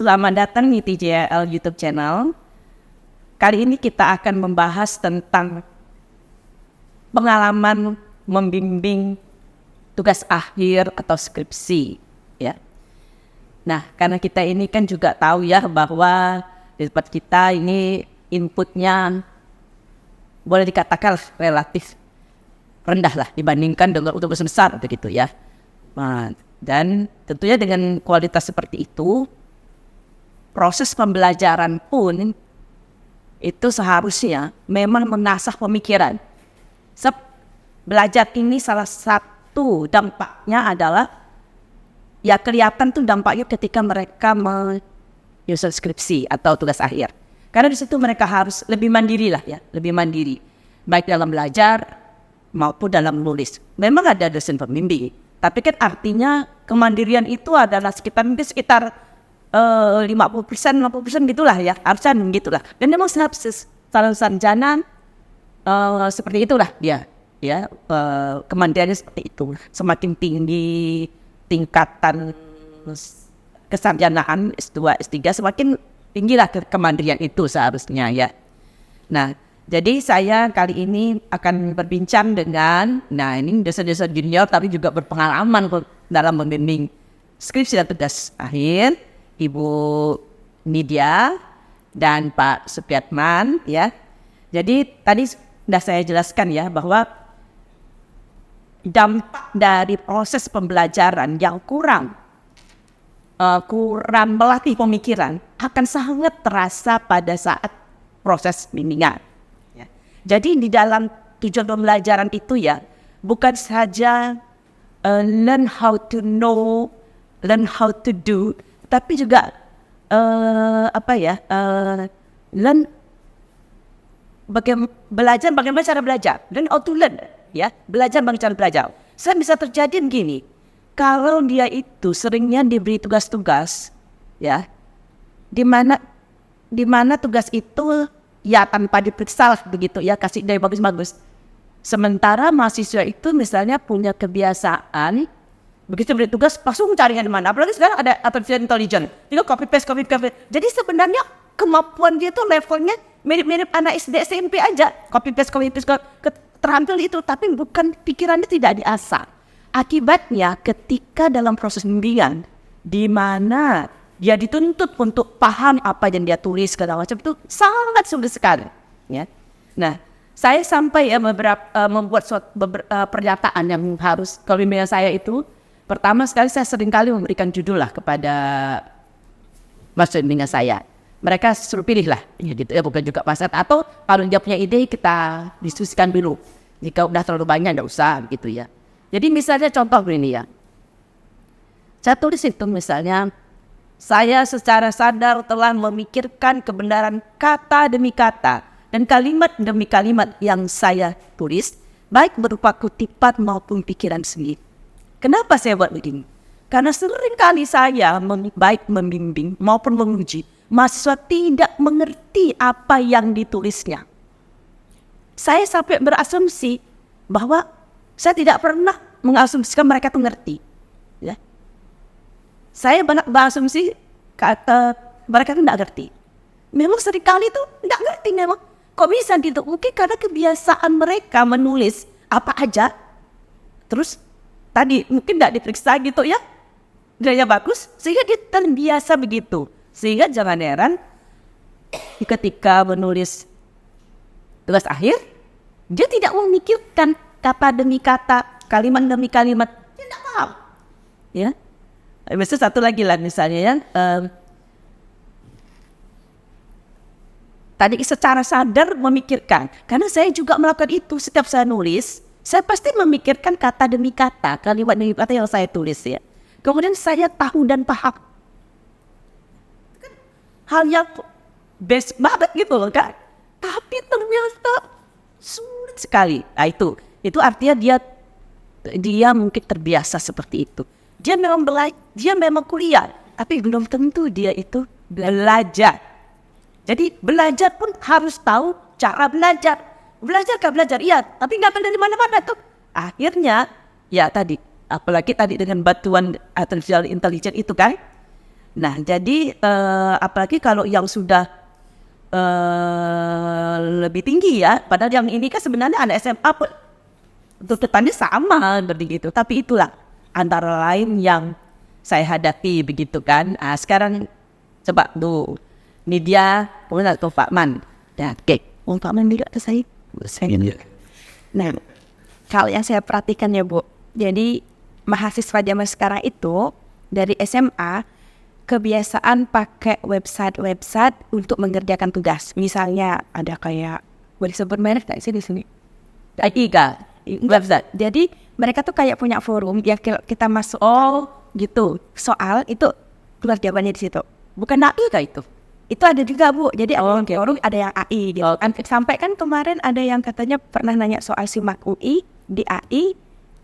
Selamat datang di TJL YouTube channel. Kali ini kita akan membahas tentang pengalaman membimbing tugas akhir atau skripsi, ya. Nah, karena kita ini kan juga tahu ya bahwa di tempat kita ini inputnya boleh dikatakan relatif rendah lah dibandingkan dengan untuk besar begitu ya. Nah, dan tentunya dengan kualitas seperti itu, proses pembelajaran pun itu seharusnya memang mengasah pemikiran. Belajar ini salah satu dampaknya adalah ya kelihatan tuh dampaknya ketika mereka menyusun skripsi atau tugas akhir. Karena di situ mereka harus lebih mandiri lah ya, lebih mandiri baik dalam belajar maupun dalam menulis. Memang ada dosen pembimbing, tapi kan artinya kemandirian itu adalah sekitar 50% gitulah ya, harusnya gitulah. Dan memang sarjana seperti itulah dia, ya kemandiriannya seperti itu. Semakin tinggi tingkatan kesarjanaan S2, S3, semakin tinggilah kemandirian itu seharusnya ya. Nah, jadi saya kali ini akan berbincang dengan, ini dosen-dosen junior tapi juga berpengalaman dalam membimbing skripsi dan tugas akhir, Ibu Nidia dan Pak Supiatman ya. Jadi tadi sudah saya jelaskan ya bahwa dampak dari proses pembelajaran yang kurang melatih pemikiran akan sangat terasa pada saat proses bimbingan. Ya. Jadi di dalam tujuan pembelajaran itu ya bukan saja learn how to know, learn how to do, tapi juga learn belajar bagaimana cara belajar, learn how to learn, ya, belajar bagaimana cara belajar. Saya bisa terjadi begini, kalau dia itu seringnya diberi tugas-tugas, ya, di mana tugas itu ya tanpa diperiksa begitu ya, kasih dari bagus-bagus. Sementara mahasiswa itu misalnya punya kebiasaan begitu beri tugas langsung cari di mana. Apalagi sekarang ada artificial intelligence, tinggal copy paste. Jadi sebenarnya kemampuan dia tuh levelnya mirip-mirip anak SD SMP aja, copy paste terampil itu, tapi bukan pikirannya tidak diasah. Akibatnya ketika dalam proses bimbingan di mana dia dituntut untuk paham apa yang dia tulis segala macam itu sangat sulit sekali, ya. Nah, saya sampai ya membuat pernyataan yang harus kalau bimbingan saya itu, pertama sekali saya seringkali memberikan judul lah kepada mahasiswa bimbingan saya. Mereka suruh pilih lah, ya gitu ya, bukan juga pasat, atau kalau dia punya ide kita diskusikan dulu. Jika udah terlalu banyak nggak usah gitu ya. Jadi misalnya contoh ini ya, saya tulis itu misalnya, saya secara sadar telah memikirkan kebenaran kata demi kata dan kalimat demi kalimat yang saya tulis, baik berupa kutipan maupun pikiran sendiri. Kenapa saya buat begini? Karena sering kali saya baik membimbing maupun menguji, mahasiswa tidak mengerti apa yang ditulisnya. Saya sampai berasumsi bahwa saya tidak pernah mengasumsikan mereka tuh ngerti, ya. Saya banyak berasumsi mereka tuh tidak ngerti. Memang seringkali tuh tidak ngerti memang. Kok bisa gitu? Mungkin karena kebiasaan mereka menulis apa aja, terus tadi mungkin tidak diperiksa gitu ya, nilainya bagus, sehingga dia terbiasa begitu. Sehingga jangan heran ketika menulis tugas akhir, dia tidak memikirkan kata demi kata, kalimat demi kalimat, dia tidak paham, ya. Misalnya satu lagi lah misalnya ya, tadi secara sadar memikirkan, karena saya juga melakukan itu setiap saya nulis, saya pasti memikirkan kata demi kata, kalimat demi kata yang saya tulis ya. Kemudian saya tahu dan paham. Hal yang best banget gitu loh kan, tapi ternyata sulit sekali. Nah itu artinya dia mungkin terbiasa seperti itu. Dia memang kuliah, tapi belum tentu dia itu belajar. Jadi belajar pun harus tahu cara belajar. Belajar, iya, tapi nggak dari mana-mana tuh. Akhirnya, ya tadi, apalagi tadi dengan bantuan artificial intelligence itu kan, Nah, jadi apalagi kalau yang sudah lebih tinggi ya, padahal yang ini kan sebenarnya anak SMA pun tuntutannya sama seperti gitu. Tapi itulah antara lain yang saya hadapi begitu kan. Sekarang coba tuh, ini dia kemudian tuh Pak Man. Ya, oke, Pak Man juga ke saya. Nah, kalau yang saya perhatikan ya Bu, jadi mahasiswa zaman sekarang itu dari SMA kebiasaan pakai website untuk mengerjakan tugas. Misalnya ada kayak, boleh sebut merek nggak sih di sini? IGA website. Jadi mereka tuh kayak punya forum yang kita masuk. Oh, gitu. Soal itu keluar jawabannya di situ. Bukan AI kah itu? Itu ada juga Bu. Jadi forum ada yang AI gitu. Sampai kan kemarin ada yang katanya pernah nanya soal SIMAK UI di AI,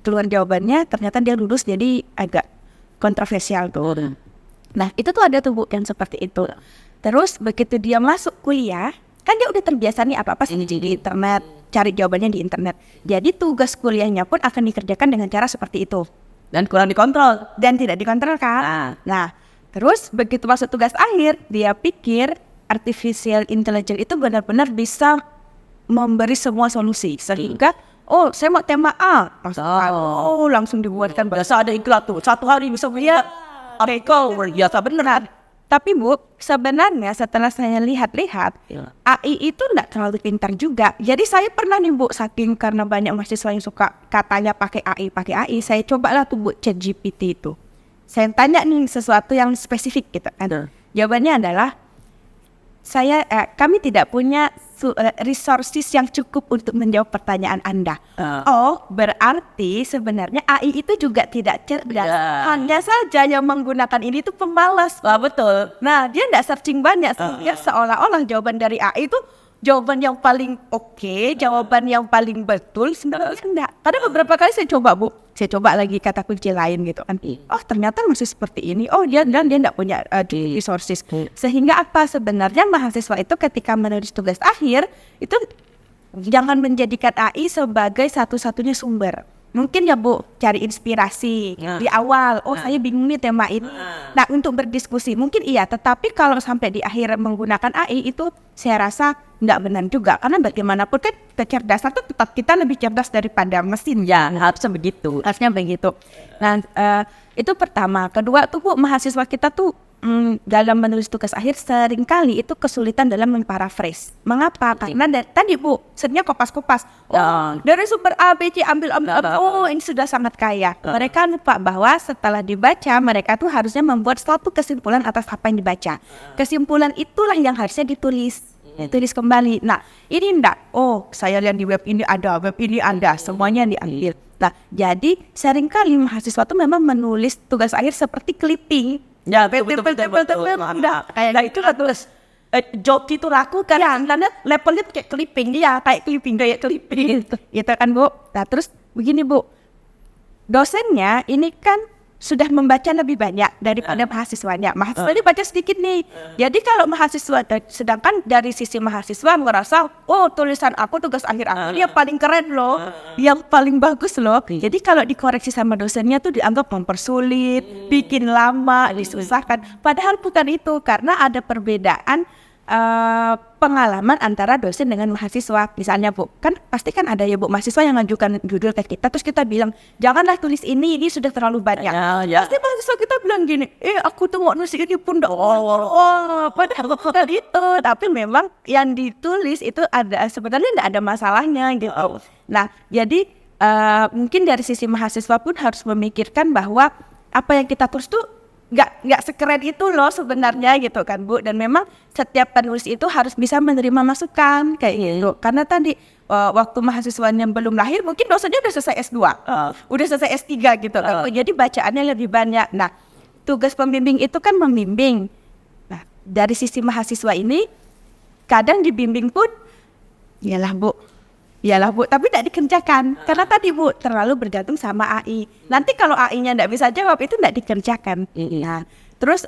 keluar jawabannya ternyata dia lulus, jadi agak kontroversial tuh. Nah itu tuh ada tuh Bu yang seperti itu. Terus begitu dia masuk kuliah, kan dia udah terbiasa nih apa-apa sih di internet, cari jawabannya di internet. Jadi tugas kuliahnya pun akan dikerjakan dengan cara seperti itu. Dan kurang dikontrol. Dan tidak dikontrol kan. Nah terus begitu masuk tugas akhir, dia pikir artificial intelligence itu benar-benar bisa memberi semua solusi. Sehingga oh saya mau tema A, langsung dibuatkan. Biasa ada iklan tuh, 1 hari bisa punya artikel, biasa beneran. Tapi Bu, sebenarnya setelah saya lihat-lihat, AI itu enggak terlalu pintar juga. Jadi saya pernah nih Bu, saking karena banyak mahasiswa yang suka katanya pakai AI, saya cobalah tuh Bu ChatGPT itu. Saya tanya nih sesuatu yang spesifik gitu kan. Jawabannya adalah, kami tidak punya resources yang cukup untuk menjawab pertanyaan Anda. Oh, berarti sebenarnya AI itu juga tidak cerdas. Hanya saja yang menggunakan ini tuh pemalas. Betul. Nah, dia tidak searching banyak. Sehingga seolah-olah jawaban dari AI itu jawaban yang paling oke, jawaban yang paling betul. Sebenarnya enggak. Karena beberapa kali saya coba Bu, saya coba lagi kata kunci lain gitu kan. Oh ternyata masih seperti ini. Oh dia enggak punya resources. Sehingga apa sebenarnya mahasiswa itu ketika menulis tugas akhir itu jangan menjadikan AI sebagai satu-satunya sumber. Mungkin ya Bu, cari inspirasi di awal. Oh saya bingung nih tema ini. Nah untuk berdiskusi mungkin iya. Tetapi kalau sampai di akhir menggunakan AI itu saya rasa nggak benar juga. Karena bagaimanapun kan kecerdasan itu tetap kita lebih cerdas daripada mesin. Ya harusnya begitu. Harusnya begitu. Nah itu pertama. Kedua tuh Bu, mahasiswa kita tuh dalam menulis tugas akhir seringkali itu kesulitan dalam memparaphrase. Mengapa? Karena tadi Bu, sebenarnya kopas-kopas. Dari sumber A, B, C ambil. Oh ini sudah sangat kaya. Mereka lupa bahwa setelah dibaca mereka tuh harusnya membuat suatu kesimpulan atas apa yang dibaca. Kesimpulan itulah yang harusnya ditulis kembali. Nah ini enggak. Oh saya lihat di web ini ada, semuanya diambil. Nah jadi seringkali mahasiswa tuh memang menulis tugas akhir seperti clipping. Ya betul. Kayak itu lah tulis job itu laku kan karena levelnya kayak clipping gitu kan Bu. Nah terus begini Bu, dosennya ini kan sudah membaca lebih banyak daripada mahasiswanya. Mahasiswanya baca sedikit nih. Jadi kalau mahasiswa, sedangkan dari sisi mahasiswa merasa, oh tulisan aku tugas akhir aku yang paling keren loh, yang paling bagus loh. Jadi kalau dikoreksi sama dosennya tuh dianggap mempersulit, bikin lama, disusahkan. Padahal bukan itu, karena ada perbedaan pengalaman antara dosen dengan mahasiswa. Misalnya Bu, kan pasti kan ada ya Bu mahasiswa yang ngajukan judul ke kita, terus kita bilang janganlah tulis ini sudah terlalu banyak. Pasti mahasiswa kita bilang gini, aku tuh mau nulis ini pun padahal bukan itu. Tapi memang yang ditulis itu ada sebenarnya tidak ada masalahnya gitu. Nah jadi mungkin dari sisi mahasiswa pun harus memikirkan bahwa apa yang kita tulis tuh nggak sekeren itu loh sebenarnya gitu kan Bu. Dan memang setiap penulis itu harus bisa menerima masukan kayak gitu. Karena tadi waktu mahasiswanya belum lahir mungkin dosennya udah selesai S2, udah selesai S3 gitu kan. Jadi bacaannya lebih banyak. Nah tugas pembimbing itu kan membimbing. Nah dari sisi mahasiswa ini kadang dibimbing pun iyalah Bu, tapi tidak dikerjakan karena tadi Bu terlalu bergantung sama AI. Nanti kalau AI-nya tidak bisa jawab itu tidak dikerjakan. Nah, terus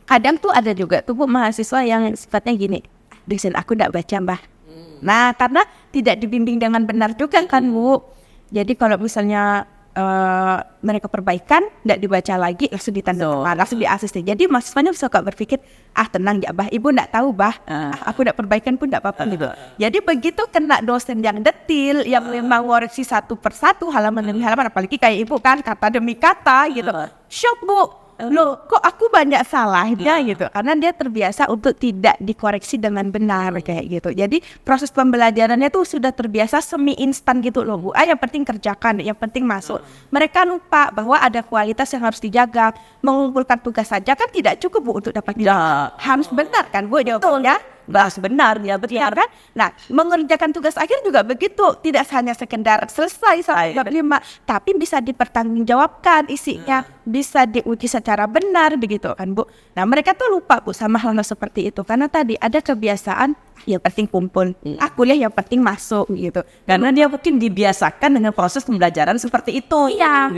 kadang tuh ada juga tuh Bu mahasiswa yang sifatnya gini, dosen aku tidak baca Mbah. Nah, karena tidak dibimbing dengan benar juga kan Bu. Jadi kalau misalnya mereka perbaikan, tidak dibaca lagi, langsung ditanda, langsung di ACC. Jadi mahasiswanya suka berpikir, tenang ya bah, ibu tidak tahu bah, aku tidak perbaikan pun tidak apa-apa gitu. Jadi begitu kena dosen yang detil, yang memang ngoreksi satu persatu halaman demi halaman, apalagi kayak ibu kan kata demi kata gitu, shock bu. Loh, kok aku banyak salahnya gitu, karena dia terbiasa untuk tidak dikoreksi dengan benar kayak gitu. Jadi proses pembelajarannya tuh sudah terbiasa semi instan gitu loh bu. Yang penting kerjakan, yang penting masuk. Mereka lupa bahwa ada kualitas yang harus dijaga. Mengumpulkan tugas saja kan tidak cukup bu untuk dapat nilai. Harus benar kan bu jawabannya? Bahas benar ya, betul kan? Nah, mengerjakan tugas akhir juga begitu, tidak hanya sekedar selesai sampai 5, tapi bisa dipertanggungjawabkan isinya, bisa diuji secara benar begitu kan bu. Nah mereka tuh lupa bu sama hal seperti itu, karena tadi ada kebiasaan yang penting kumpul, kuliah yang penting masuk gitu. Karena dia mungkin dibiasakan dengan proses pembelajaran seperti itu. Iya,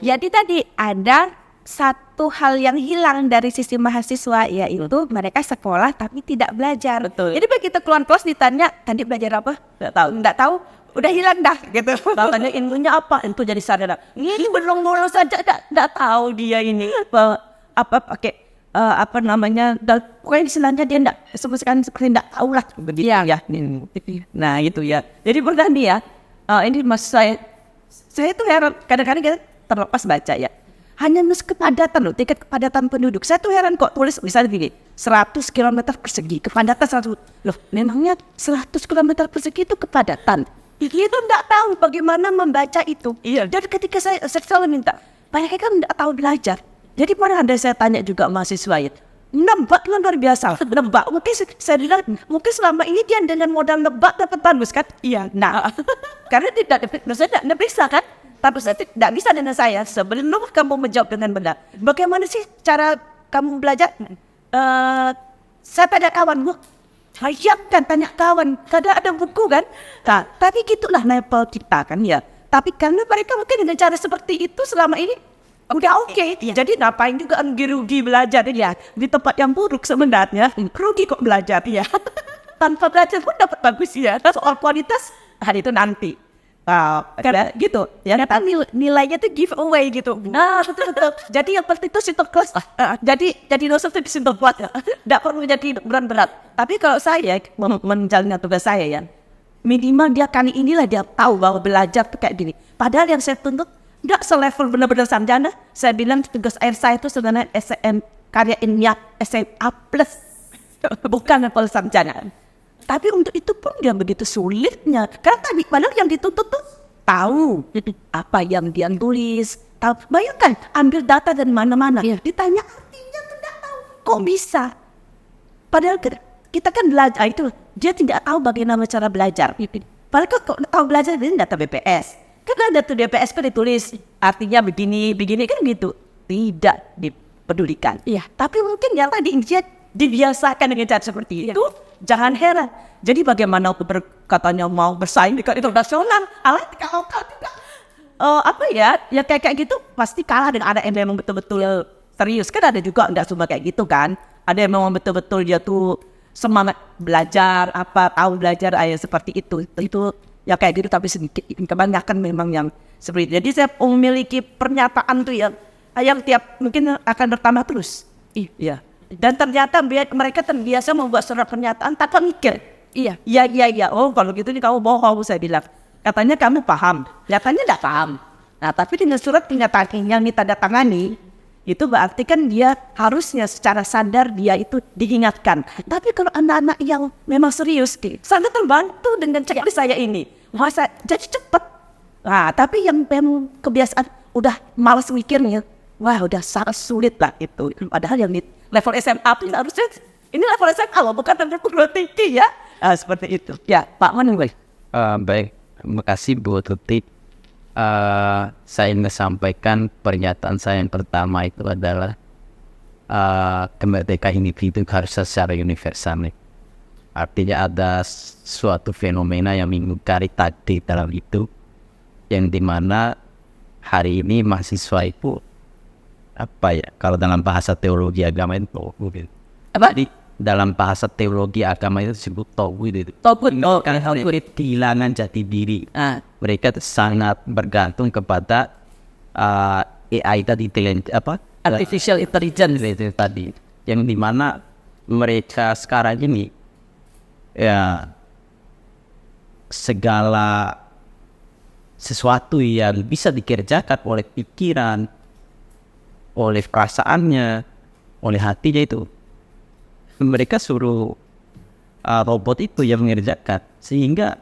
jadi tadi ada satu hal yang hilang dari sisi mahasiswa, yaitu mereka sekolah tapi tidak belajar. Betul. Jadi begitu keluar kelas ditanya, tadi belajar apa? Tidak tahu, udah hilang dah gitu. Tanya ilmunya apa? Itu jadi sadar. Ini belum lulus saja tidak tahu dia ini apa pakai apa namanya. Pokoknya istilahnya dia tidak sebutkan seperti tidak tahu lah begitu ya. Nah itu ya. Jadi pernah nih ya. Ini mas saya tuh heran kadang-kadang kita terlepas baca ya. Hanya nus kepadatan loh, tingkat kepadatan penduduk. Saya tuh heran kok tulis misalnya gini, 100 km persegi, kepadatan 100. Loh, memangnya 100 km persegi itu kepadatan? Itu enggak tahu bagaimana membaca itu. Iya. Jadi ketika saya selalu minta, banyak kan enggak tahu belajar. Jadi pernah ada saya tanya juga mahasiswa ya, nebak kan luar biasa. Nebak, mungkin saya bilang, mungkin selama ini dia dengan modal nebak dapat bagus kan? Iya. Nah, karena tidak bisa kan? Tapi saya tidak bisa dengan saya. Sebelum kamu menjawab dengan benar, bagaimana sih cara kamu belajar? Saya tanya kawan, hayangkan tanya kawan, kadang ada buku kan? Nah, tapi gitulah level kita kan ya. Tapi karena mereka mungkin dengan cara seperti itu selama ini udah oke. Jadi ngapain juga rugi belajar ya di tempat yang buruk sebenarnya. Rugi kok belajar ya. Tanpa belajar pun dapat bagus ya. Soal kualitas hari itu nanti. Karena gitu ya, kan nilainya tuh giveaway gitu. Nah betul. Jadi yang penting itu single kelas. Jadi dosen itu single buat ya. Tidak perlu jadi berat-berat. Tapi kalau saya menjalankan tugas saya ya, minimal dia kali inilah dia tahu bahwa belajar tuh kayak gini. Padahal yang saya tuntut tidak selevel benar-benar sarjana. Saya bilang tugas akhir saya itu sebenarnya SN karya ilmiah SMA plus, bukan level sarjana. Tapi untuk itu pun dia begitu sulitnya. Karena tadi padahal yang dituntut tuh tahu apa yang dia tulis. Tahu. Bayangkan ambil data dari mana-mana. Ditanya artinya tidak tahu. Kok bisa? Padahal kita kan belajar itu. Dia tidak tahu bagaimana cara belajar. Padahal kok tahu belajar ini data BPS. Kan ada tuh BPS kan ditulis artinya begini kan gitu. Tidak dipedulikan. Tapi mungkin yang tadi dia dibiasakan dengan cara seperti itu. Jangan heran. Jadi bagaimana katanya mau bersaing di internasional, alat lokal juga ya kayak gitu pasti kalah dengan ada yang memang betul-betul serius. Kan ada juga enggak cuma kayak gitu kan. Ada yang memang betul-betul dia tuh semangat belajar, tahu belajar seperti itu. Itu ya kayak gitu tapi sedikit. Kebanyakan memang yang seperti itu. Jadi saya memiliki pernyataan tuh yang tiap mungkin akan bertambah terus. Iya. Dan ternyata mereka terbiasa membuat surat pernyataan tanpa mikir. Iya. Oh kalau gitu nih kamu bohong, saya bilang. Katanya kamu paham. Nyatanya tidak paham. Nah tapi dengan surat pernyataan yang ditandatangani, itu berarti kan dia harusnya secara sadar dia itu diingatkan. Tapi kalau anak-anak yang memang serius, sangat terbantu dengan checklist saya ini. Masa jadi cepat. Nah tapi yang memang kebiasaan udah malas mikirnya, wah udah sangat sulit lah itu. Padahal yang level SMA itu harusnya ini level SMA loh, bukan level perguruan tinggi ya. Seperti itu. Ya, Pak Manuel. Baik, terima kasih Bu Tuti. Saya ingin sampaikan pernyataan saya yang pertama itu adalah kemerdekaan individu harus secara universal. Artinya ada suatu fenomena yang mengingkari takdir dalam itu, yang dimana hari ini mahasiswa itu kalau dalam bahasa teologi agama itu jadi dalam bahasa teologi agama itu disebut tauhid itu. Kehilangan jati diri. Mereka sangat bergantung kepada AI tadi, Artificial intelligence. itu tadi, yang dimana mereka sekarang ini ya segala sesuatu yang bisa dikerjakan oleh pikiran, oleh perasaannya, oleh hatinya itu mereka suruh robot itu yang mengerjakan, sehingga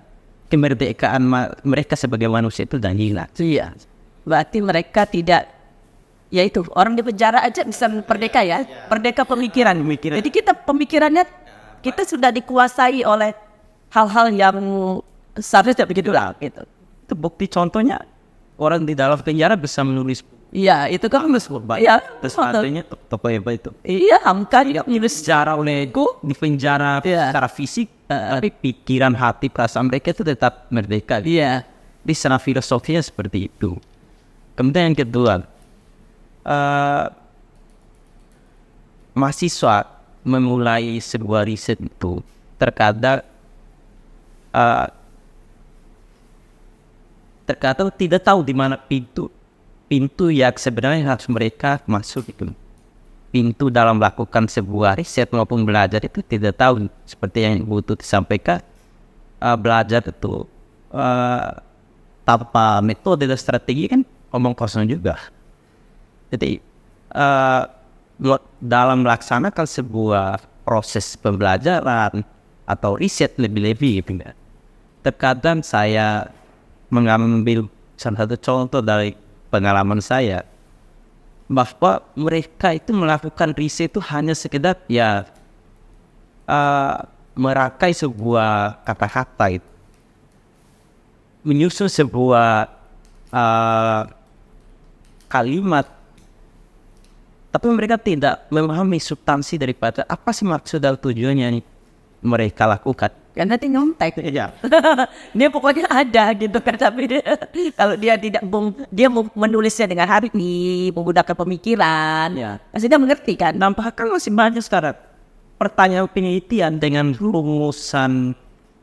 kemerdekaan mereka sebagai manusia itu udah hilang. Iya. Berarti mereka tidak, yaitu orang di penjara aja bisa merdeka ya, merdeka pemikiran. Jadi kita pemikirannya kita sudah dikuasai oleh hal-hal yang seharusnya tidak begitu lah. Gitu. Itu bukti contohnya orang di dalam penjara bisa menulis. Iya, itu kan Iya, terus artinya tokoh hebat itu. Iya, makanya menulis Secara oleh di penjara secara fisik, tapi pikiran, hati, perasaan mereka itu tetap merdeka. Iya. Di sana filosofinya seperti itu. Kemudian yang kedua, mahasiswa memulai sebuah riset itu terkadang tidak tahu di mana pintu yang sebenarnya harus mereka masuk itu. Pintu dalam melakukan sebuah riset maupun belajar itu tidak tahu, seperti yang Ibu Tuti sampaikan, belajar itu tanpa metode dan strategi kan omong kosong juga. Jadi dalam melaksanakan sebuah proses pembelajaran atau riset lebih-lebih gitu, terkadang saya mengambil salah satu contoh dari pengalaman saya, bahwa mereka itu melakukan riset itu hanya sekedar merangkai sebuah kata-kata itu, menyusun sebuah kalimat, tapi mereka tidak memahami substansi daripada apa sih maksud dan tujuannya yang mereka lakukan. Karena dia nyontek. Iya. Dia pokoknya ada gitu kan, tapi kalau dia tidak dia menulisnya dengan hati, menggunakan pemikiran, pasti dia mengerti kan. Nampaknya masih banyak sekarang pertanyaan penelitian dengan rumusan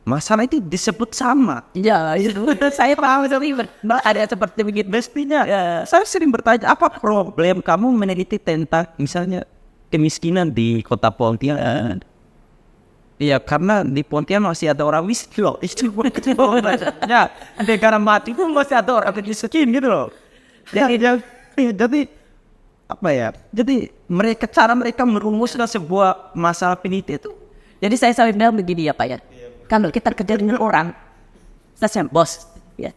masalah itu disebut sama. Iya, itu saya paham ada seperti begitu. Mestinya saya sering bertanya, apa problem kamu meneliti tentang misalnya kemiskinan di kota Pontianak? Iya, karena di Pontianak masih ada orang miskin loh. Itu ya, negara mati pun masih ada orang miskin gitu loh. Jadi apa ya? Jadi cara mereka merumuskan sebuah masalah penelitian itu. Jadi saya selalu bilang begini ya Pak ya. Kalau kita kerja dengan orang, saya bos, ya.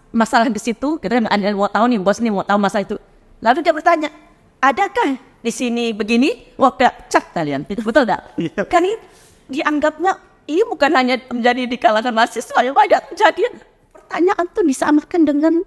Masalah di situ? Kita ada mau tahu nih, bos nih mau tahu masalah itu. Lalu dia bertanya, adakah di sini begini? Wah, cak kalian, betul tak? Kan ini dianggapnya ini bukan hanya terjadi di kalangan mahasiswa, yang banyak terjadi. Pertanyaan tuh disamakan dengan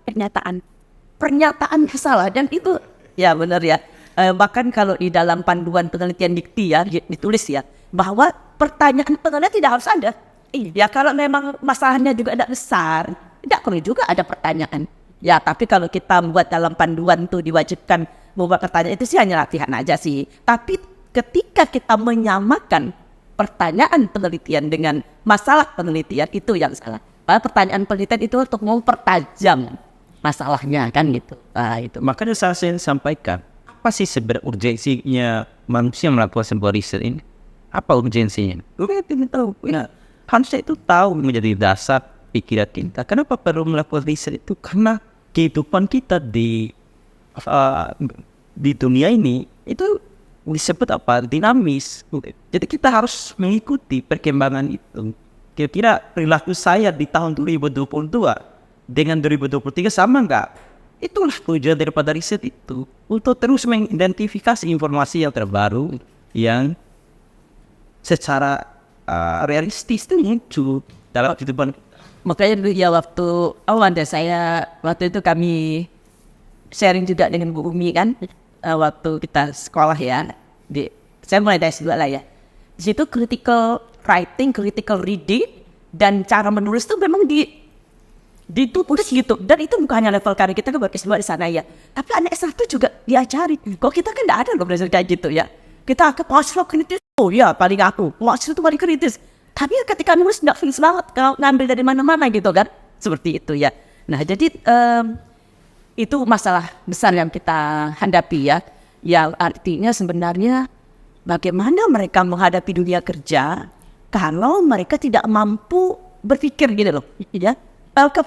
pernyataan salah, dan itu ya benar ya. Bahkan kalau di dalam panduan penelitian dikti ya ditulis ya bahwa pertanyaan penelitian tidak harus ada. Ya kalau memang masalahnya juga tidak besar, tidak perlu juga ada pertanyaan. Ya tapi kalau kita buat dalam panduan tuh diwajibkan membuat pertanyaan, itu sih hanya latihan aja sih. Tapi ketika kita menyamakan pertanyaan penelitian dengan masalah penelitian, itu yang salah. Padahal pertanyaan penelitian itu untuk mempertajam masalahnya kan gitu. Nah itu. Makanya saya sampaikan, apa sih sebenarnya urgensinya manusia melakukan sebuah riset ini? Apa urgensinya? Kita tidak tahu. Nah, harusnya itu tahu menjadi dasar pikiran kita. Kenapa perlu melakukan riset itu? Karena kehidupan kita di dunia ini itu disebut apa? Dinamis. Jadi kita harus mengikuti perkembangan itu. Kira-kira perilaku saya di tahun 2022 dengan 2023 sama enggak? Itulah tujuan daripada riset itu, untuk terus mengidentifikasi informasi yang terbaru yang secara realistis itu muncul dalam kehidupan. Makanya dulu ya waktu itu kami sharing juga dengan Bu Umi kan, waktu kita sekolah ya, saya mulai dari S2 lah ya. Di situ critical writing, critical reading, dan cara menulis itu memang ditulis gitu. Dan itu bukan hanya level karir kita kan buat S2 di sana ya, tapi anak S1 juga diajari. Kok kita kan tidak ada loh belajar kayak gitu ya. Kita ke mahasiswa kritis, oh ya paling aku mahasiswa itu paling kritis. Tapi ketika nulis tidak fix banget, kalau ngambil dari mana-mana gitu kan, seperti itu ya. Nah jadi Itu masalah besar yang kita hadapi ya. Yang artinya sebenarnya bagaimana mereka menghadapi dunia kerja kalau mereka tidak mampu berpikir gitu loh. Ya.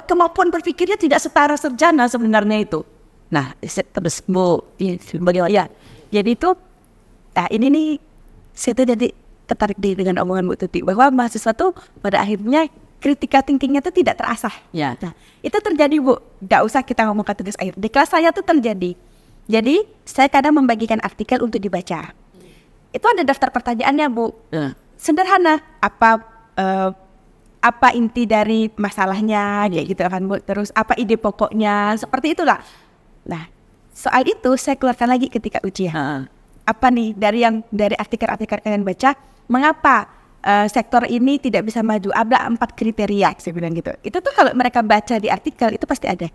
Kemampuan berpikirnya tidak setara sarjana sebenarnya itu. Nah, terus Bu, bagaimana ya? Jadi itu, nah ini nih, saya tuh jadi tertarik dengan omongan Bu Tuti bahwa mahasiswa tuh pada akhirnya kritika thinkingnya tuh tidak terasah. Ya. Nah, itu terjadi Bu. Gak usah kita ngomong tugas akhir. Di kelas saya tuh terjadi. Jadi saya kadang membagikan artikel untuk dibaca. Itu ada daftar pertanyaannya Bu. Sederhana. Apa inti dari masalahnya, kayak gitu kan Bu. Terus apa ide pokoknya, seperti itulah. Nah, soal itu saya keluarkan lagi ketika ujian. Apa nih dari artikel-artikel kalian baca, mengapa sektor ini tidak bisa maju? Ada 4 kriteria, saya bilang gitu. Itu tuh kalau mereka baca di artikel itu pasti ada.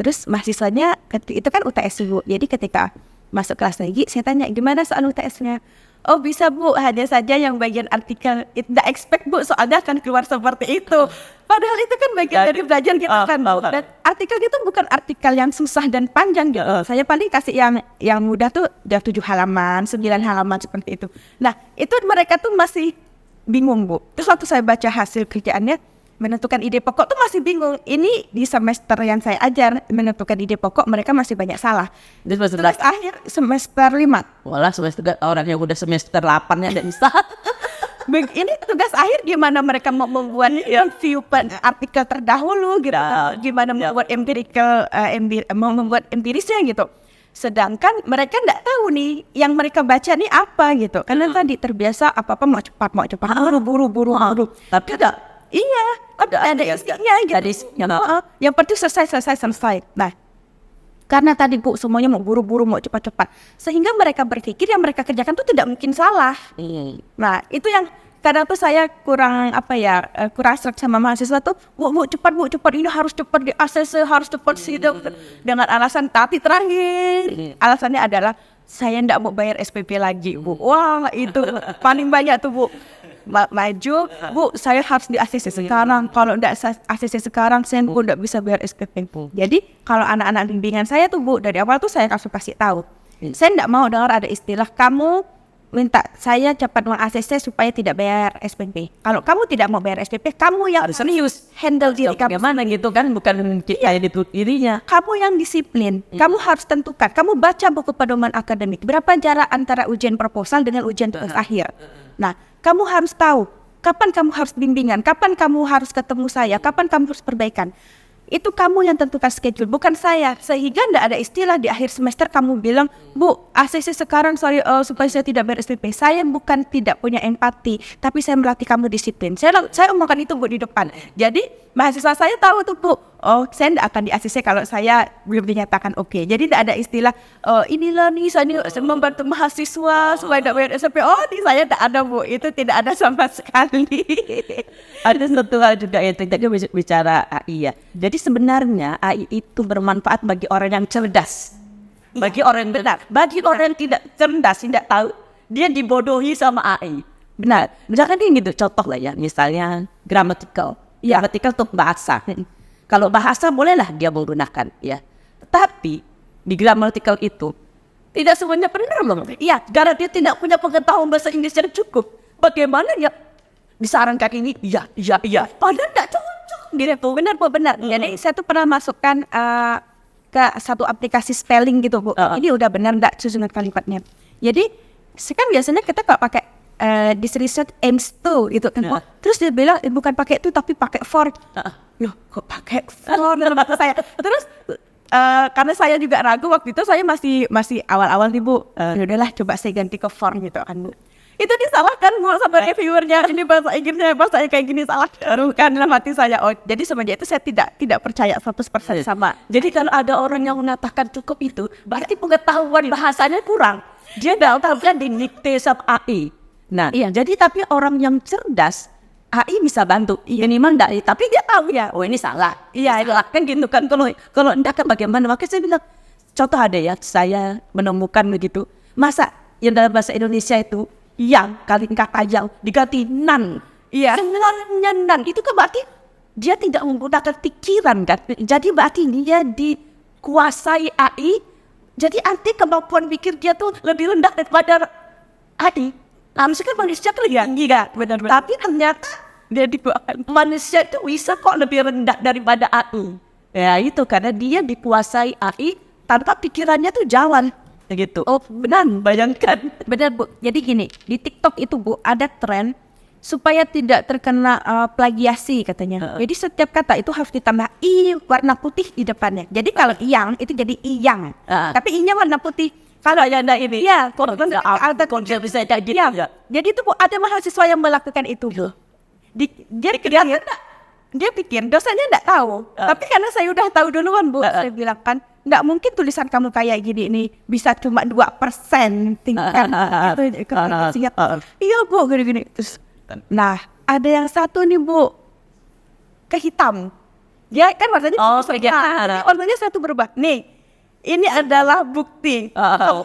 Terus mahasiswanya itu kan UTS Bu. Jadi ketika masuk kelas lagi, saya tanya gimana soal UTS-nya? Oh bisa Bu, hanya saja yang bagian artikel tidak expect Bu, soalnya akan keluar seperti itu. Padahal itu kan bagian dari belajar kita kan. Dan artikel itu bukan artikel yang susah dan panjang gitu. Saya paling kasih yang mudah tuh udah 7 halaman, 9 halaman seperti itu. Nah itu mereka tuh masih bingung Bu. Terus waktu saya baca hasil kerjaannya, menentukan ide pokok tuh masih bingung. Ini di semester yang saya ajar menentukan ide pokok mereka masih banyak salah. Terus akhir semester 5. Walah semester orang yang udah semester 8-nya tidak bisa. Ini tugas akhir gimana mereka mau membuat review artikel terdahulu gitu. Gimana membuat membuat empirisnya gitu. Sedangkan mereka nggak tahu nih yang mereka baca nih apa gitu. Karena tadi terbiasa apa-apa mau cepat, buru-buru. Tapi ada isinya gitu. Yang penting selesai. Nah, karena tadi Bu semuanya mau buru-buru, mau cepat-cepat, sehingga mereka berpikir yang mereka kerjakan tuh tidak mungkin salah. Nah, itu yang kadang tuh saya kurang serak sama mahasiswa tuh, Bu cepat ini harus cepat di ACC, harus cepat sidang dengan alasan tapi terakhir alasannya adalah saya ndak mau bayar SPP lagi Bu. Wah itu paling banyak tuh Bu. Maju Bu, saya harus di ACC sekarang. Kalau ndak ACC sekarang saya pun ndak bisa bayar SPP. Jadi kalau anak-anak bimbingan saya tuh Bu, dari awal tuh saya kasih tahu. Saya ndak mau dengar ada istilah kamu minta saya cepat meng-ACC supaya tidak bayar SPP. Kalau kamu tidak mau bayar SPP, kamu yang harus serius handle diri kamu. Bagaimana gitu kan, bukan kayak dirinya. Kamu yang disiplin. Kamu harus tentukan. Kamu baca buku pedoman akademik. Berapa jarak antara ujian proposal dengan ujian tugas akhir. Nah, kamu harus tahu kapan kamu harus bimbingan, kapan kamu harus ketemu saya, kapan kamu harus perbaikan. Itu kamu yang tentukan schedule, bukan saya. Sehingga tidak ada istilah di akhir semester kamu bilang, Bu, ACC sekarang supaya saya tidak bayar SPP. Saya bukan tidak punya empati, tapi saya melatih kamu disiplin. Saya omongkan itu Bu di depan. Jadi mahasiswa saya tahu tuh Bu, oh saya tidak akan di ACC kalau saya belum dinyatakan oke. Jadi tidak ada istilah, inilah nih saya membantu mahasiswa supaya tidak bayar SPP. Oh ini saya tidak ada Bu, itu tidak ada sama sekali. Ada satu hal juga yang tadi bicara AI ya. Jadi sebenarnya AI itu bermanfaat bagi orang yang cerdas, bagi orang yang benar. Bagi orang yang tidak cerdas, tidak tahu, dia dibodohi sama AI. Benar. Misalkan ini gitu, contoh lah ya, misalnya grammatical. Grammatical untuk bahasa. Kalau bahasa bolehlah dia menggunakan, ya. Tapi di grammatical itu tidak semuanya benar loh. Iya, karena dia tidak punya pengetahuan bahasa Inggris yang cukup. Bagaimana ya disarankan ini? Iya. Padahal tidak cocok. Benar Bu, benar. Jadi saya tuh pernah masukkan ke satu aplikasi spelling gitu Bu. Ini udah benar enggak susunan kalimatnya. Jadi kan biasanya kita kalau pakai this research aims to gitu kan. Terus dia bilang bukan pakai itu tapi pakai for. Loh kok pakai for dalam bahasa saya. Terus karena saya juga ragu waktu itu, saya masih awal-awal nih Bu. Yaudahlah coba saya ganti ke for gitu kan Bu. Itu disalahkan Bu sama reviewernya, ini bahasa Inggrisnya bahasa kayak gini salah. Kan dalam hati saya, oh jadi semenjak itu saya tidak percaya 100% sama. Jadi kalau ada orang yang mengatakan cukup itu, berarti pengetahuan bahasanya kurang. Dia tidak tahu kan didikte sama AI. Nah, jadi tapi orang yang cerdas, AI bisa bantu. Minimal enggak, tapi dia tahu ya, oh ini salah. Iya, kan gitu kan. Kalau enggak kan bagaimana? Makanya saya bilang, contoh ada ya, saya menemukan begitu. Masa yang dalam bahasa Indonesia itu yang kata yang diganti nan. Sebenarnya nan itu kan berarti dia tidak menggunakan pikiran kan. Jadi berarti dia kuasai AI, jadi arti kemampuan pikir dia tuh lebih rendah daripada AI. Manusia kan manusia kan lebih tinggi kan, tapi ternyata dia manusia itu bisa kok lebih rendah daripada AI. Ya itu karena dia dikuasai AI tanpa pikirannya tuh jalan gitu. Oh, benar, bayangkan. Benar Bu, jadi gini, di TikTok itu Bu ada tren supaya tidak terkena plagiasi katanya. Jadi setiap kata itu harus ditambah i warna putih di depannya. Jadi kalau iyang itu jadi iyang, tapi i-nya warna putih. Kalau ada ini, Ya, ada konsep bisa kayak gitu. ya. Jadi itu Bu ada mahasiswa yang melakukan itu. Dia pikir dosanya enggak tahu. Tapi karena saya udah tahu duluan Bu, saya bilang kan enggak mungkin tulisan kamu kayak gini ini bisa cuma 2% tingkat itu keprediksinya. Iya Bu, gini-gini. Terus, nah ada yang satu nih Bu, ke hitam. Dia kan warnanya warnanya satu berubah. Nih, ini adalah bukti.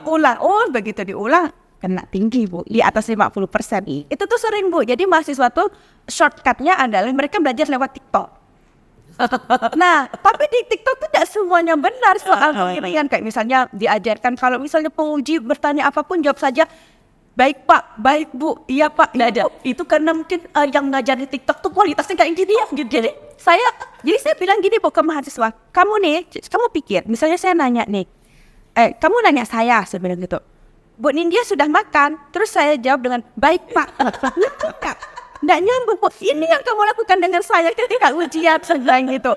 Ulang. Oh, begitu diulang kena tinggi Bu, di atas 50%. Itu tuh sering Bu. Jadi mahasiswa tuh shortcutnya adalah mereka belajar lewat TikTok. Nah, tapi di TikTok tuh tidak semuanya benar soal pilihan. Kayak misalnya diajarkan kalau misalnya penguji bertanya apapun jawab saja baik Pak, baik Bu, iya Pak. Nggak ada. Itu karena mungkin yang ngajar di TikTok tuh kualitasnya kayak gini ya. Jadi saya bilang gini Bu ke mahasiswa, kamu pikir, misalnya saya nanya nih, kamu nanya saya bilang gitu, Bu Nindya sudah makan, terus saya jawab dengan baik Pak. Nggak nyambung Bu, ini yang kamu lakukan dengan saya ketika ujian sedang gitu.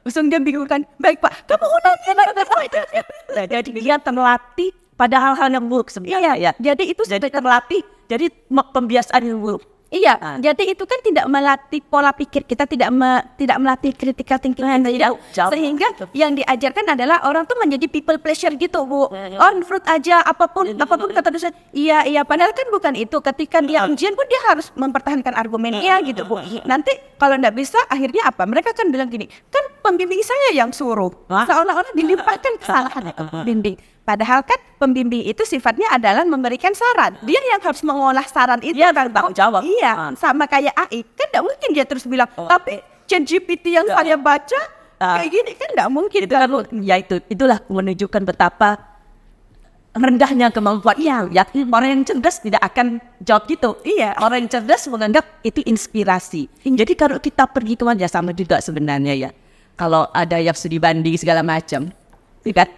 Langsung dia bingung kan, baik Pak, kamu udah jadi dia terlatih pada hal-hal yang buruk sebenarnya. Iya, jadi itu Jadi terlatih, jadi pembiasaan yang buruk. Iya, jadi itu kan tidak melatih pola pikir kita, tidak melatih critical thinking kita, sehingga yang diajarkan adalah orang tuh menjadi people pleasure gitu Bu. On fruit aja apapun kata dosen, iya padahal kan bukan itu. Ketika dia ujian pun dia harus mempertahankan argumennya gitu Bu. Nanti kalau nggak bisa akhirnya apa? Mereka kan bilang gini, kan pembimbing saya yang suruh, seolah-olah dilimpahkan kesalahan ke pembimbing. Padahal kan pembimbing itu sifatnya adalah memberikan saran. Dia yang harus mengolah saran itu. Dia yang tanggung jawab. Iya, sama kayak AI. Kan tidak mungkin dia terus bilang, tapi ChatGPT yang saya baca kayak gini kan tidak mungkin. Itu kan, ya itulah menunjukkan betapa rendahnya kemampuannya. Ya, orang yang cerdas tidak akan jawab gitu. Iya. Orang yang cerdas menganggap itu inspirasi. Jadi kalau kita pergi kemana ya sama juga sebenarnya ya. Kalau ada yang studi banding segala macam, kan?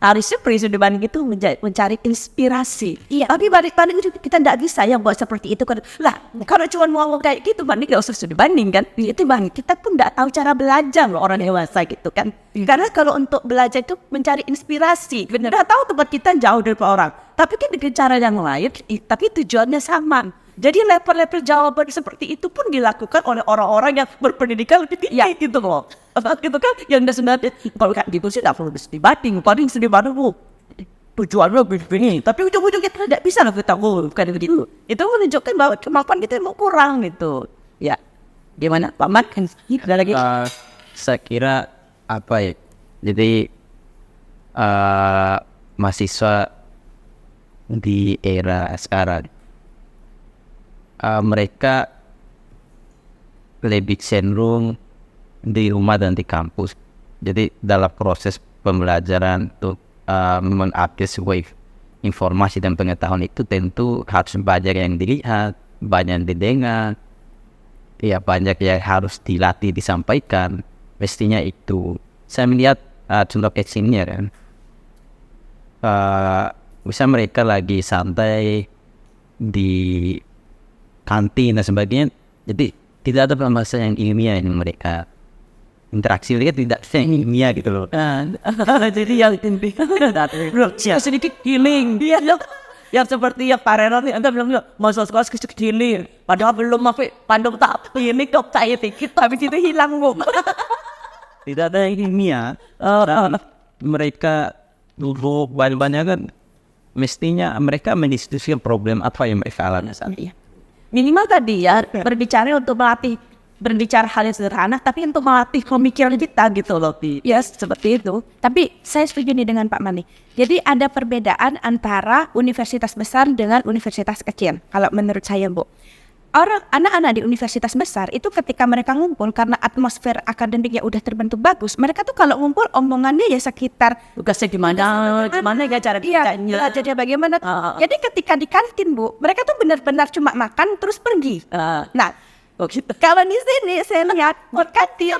Harusnya studi banding itu mencari inspirasi. Iya. Tapi banding itu kita tidak bisa yang buat seperti itu. Lah, kalau cuma mau kayak gitu banding nggak usah studi banding kan? Itu banding kita pun tidak tahu cara belajar loh orang dewasa gitu kan? Karena kalau untuk belajar itu mencari inspirasi. Udah tahu tempat kita jauh dari orang, tapi kan dengan cara yang lain, tapi tujuannya sama. Jadi level-level jawaban seperti itu pun dilakukan oleh orang-orang yang berpendidikan lebih tinggi gitu loh. Gitu kan, yang sebenarnya kalau kayak gitu sih tidak perlu studi banding, paling studi banding bu. Tujuannya begini, tapi ujung-ujungnya tidak bisa lah kita bukan begitu. Itu menunjukkan bahwa kemampuan kita mau kurang gitu. Ya, gimana Pak Mat? Ada lagi? Saya kira apa ya? Jadi mahasiswa di era sekarang mereka lebih cenderung di rumah dan di kampus. Jadi dalam proses pembelajaran untuk mengakses sebuah informasi dan pengetahuan itu tentu harus banyak yang dilihat, banyak yang didengar, ya banyak yang harus dilatih, disampaikan. Mestinya itu. Saya melihat contoh kecilnya kan, bisa mereka lagi santai di kantin dan sebagainya, jadi tidak ada pembahasan yang ilmiah yang mereka interaksi, mereka tidak yang ilmiah gitu loh. Jadi yang sedikit healing dia yang seperti yang Pak Renan nih, Anda bilang masuk sekolah sedikit healing, padahal belum sampai pandang tak ini kok saya dikit habis itu hilang bu. Tidak ada yang ilmiah. Mereka dulu banyak kan, mestinya mereka mendiskusikan problem apa yang mereka alami saat ini. Minimal tadi ya berbicara untuk melatih berbicara hal yang sederhana, tapi untuk melatih pemikiran kita gitu loh. Yes, seperti itu. Tapi saya setuju nih dengan Pak Mani. Jadi ada perbedaan antara universitas besar dengan universitas kecil. Kalau menurut saya Bu, anak-anak di universitas besar itu ketika mereka ngumpul karena atmosfer akademiknya udah terbentuk bagus, mereka tuh kalau ngumpul omongannya ya sekitar Tugasnya gimana ya cara kerjanya. belajarnya bagaimana. Jadi ketika di kantin Bu, mereka tuh benar-benar cuma makan terus pergi. Nah, gitu. kalau di sini saya lihat kantin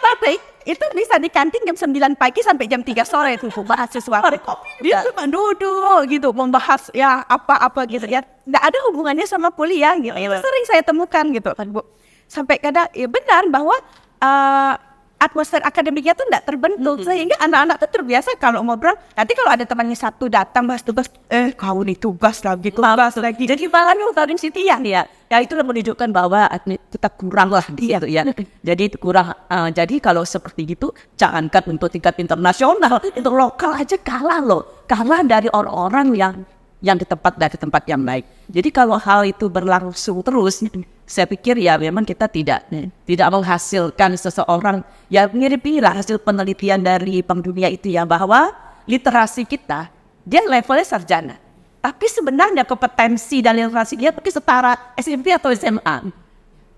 itu bisa di kantin jam 9 pagi sampai jam 3 sore tuh Bu, mahasiswa. Dia cuma duduk gitu membahas ya apa-apa gitu ya. Nggak ada hubungannya sama kuliah gitu. Itu sering saya temukan gitu kan Bu. Sampai kadang ya benar bahwa atmosfer akademiknya tuh nggak terbentuk sehingga anak-anak tuh terbiasa kalau ngobrol. Nanti kalau ada temannya satu datang bahas tugas, kau nih tugas lagi. Jadi malah ngutarin Siti ya itu menunjukkan bahwa kita kurang lah di situ ya. Jadi itu kurang. Jadi kalau seperti gitu, jangankan untuk tingkat internasional, untuk lokal aja kalah loh. Kalah dari orang-orang yang di tempat yang baik. Jadi kalau hal itu berlangsung terus, saya pikir ya memang kita tidak menghasilkan seseorang yang mirip-mirip hasil penelitian dari Bank Dunia itu ya, bahwa literasi kita dia levelnya sarjana. Tapi sebenarnya kompetensi dan literasi dia mungkin setara SMP atau SMA.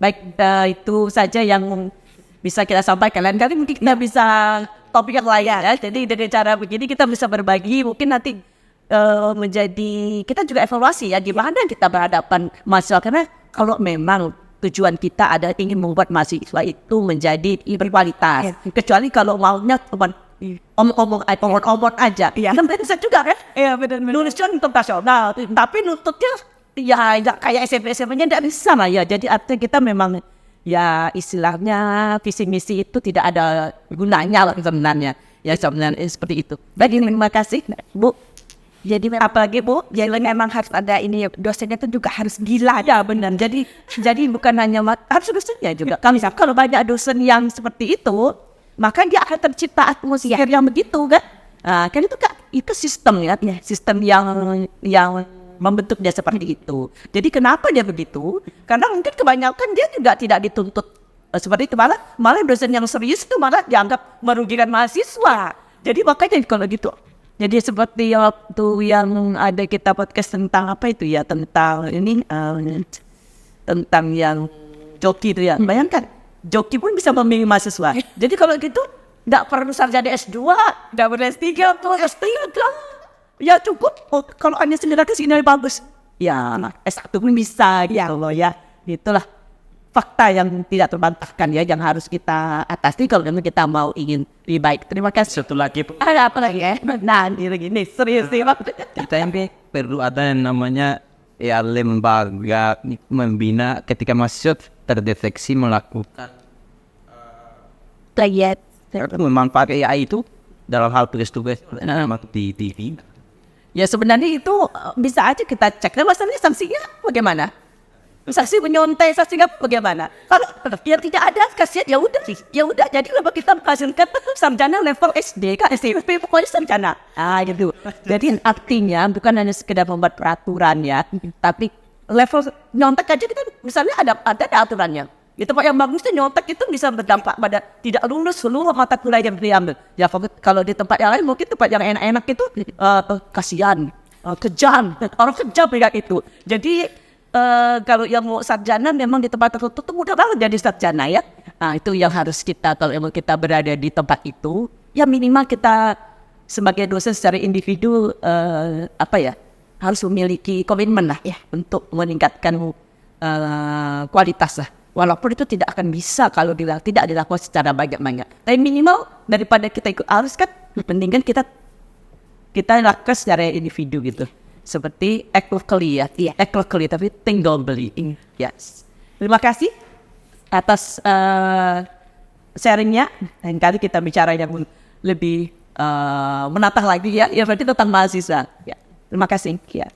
Baik, itu saja yang bisa kita sampaikan. Lain kali mungkin kita bisa topik yang lain ya. Jadi dengan cara begini kita bisa berbagi, mungkin nanti menjadi kita juga evaluasi ya di mana kita berhadapan mahasiswa, karena kalau memang tujuan kita ada ingin membuat mahasiswa itu menjadi berkualitas, kecuali kalau maunya cuma omong-omong aja, kan bisa juga kan? Iya benar. Nulisnya internasional, tapi nuntutnya ya kayak SMP-nya tidak bisa lah ya. Jadi artinya kita memang ya istilahnya visi misi itu tidak ada gunanya lah sebenarnya. Ya sebenarnya seperti itu. Baik, terima kasih Bu. Jadi Apalagi Bu, jadi memang harus ada ini dosennya tuh juga harus gila. ya benar. Jadi bukan hanya harus dosennya juga. Kalau banyak dosen yang seperti itu, maka dia akan tercipta atmosfer yang begitu kan? Kan itu sistem ya, sistem yang membentuk dia seperti itu. Jadi kenapa dia begitu? Karena mungkin kebanyakan dia juga tidak dituntut seperti itu, malah dosen yang serius itu malah dianggap merugikan mahasiswa. Jadi makanya kalau gitu. Jadi seperti waktu yang ada kita podcast tentang apa itu ya, tentang ini tentang yang joki itu ya. Bayangkan, joki pun bisa membimbing mahasiswa. Jadi kalau gitu nggak perlu sarjana S2, nggak perlu S3 atau S3. Ya cukup kalau hanya sekedar kesini bagus. Ya S1 pun bisa gitu loh ya. Itulah fakta yang tidak terbantahkan ya, yang harus kita atasi kalau memang kita mau ingin lebih baik. Terima kasih. Satu lagi Ada apa lagi ya? Nah, ini serius sih Pak. kita yang perlu ada yang namanya ya lembaga membina ketika mahasiswa terdeteksi melakukan memanfaatkan AI itu dalam hal tugas-tugas di Ya sebenarnya itu bisa aja kita cek. Dan masalahnya sanksinya bagaimana? Saksi menyontek, saksi nggak bagaimana? Kalau yang tidak ada kasihan ya udah. Jadi kalau kita menghasilkan sarjana level SD, SMP pokoknya sarjana. Gitu. Jadi artinya bukan hanya sekedar membuat peraturan ya, tapi level nyontek aja kita misalnya ada aturannya. Di tempat yang bagus itu nyontek itu bisa berdampak pada tidak lulus seluruh mata kuliah yang diambil. Ya kalau di tempat yang lain mungkin tempat yang enak-enak itu kasihan, kejam, orang kejam kayak itu. Jadi kalau yang mau sarjana memang di tempat tertentu tuh mudah banget jadi sarjana ya. Nah itu yang harus kita, kalau emang kita berada di tempat itu, ya minimal kita sebagai dosen secara individu harus memiliki komitmen lah ya untuk meningkatkan kualitas lah. Walaupun itu tidak akan bisa kalau tidak dilakukan secara banyak-banyak. Tapi minimal daripada kita ikut arus kan, mendingan kita lakukan secara individu gitu. Seperti equally ya, equally tapi think globally. Yes. Terima kasih atas sharingnya. Lain kali kita bicara yang lebih menatah lagi ya berarti tentang mahasiswa. Ya. Terima kasih. Ya.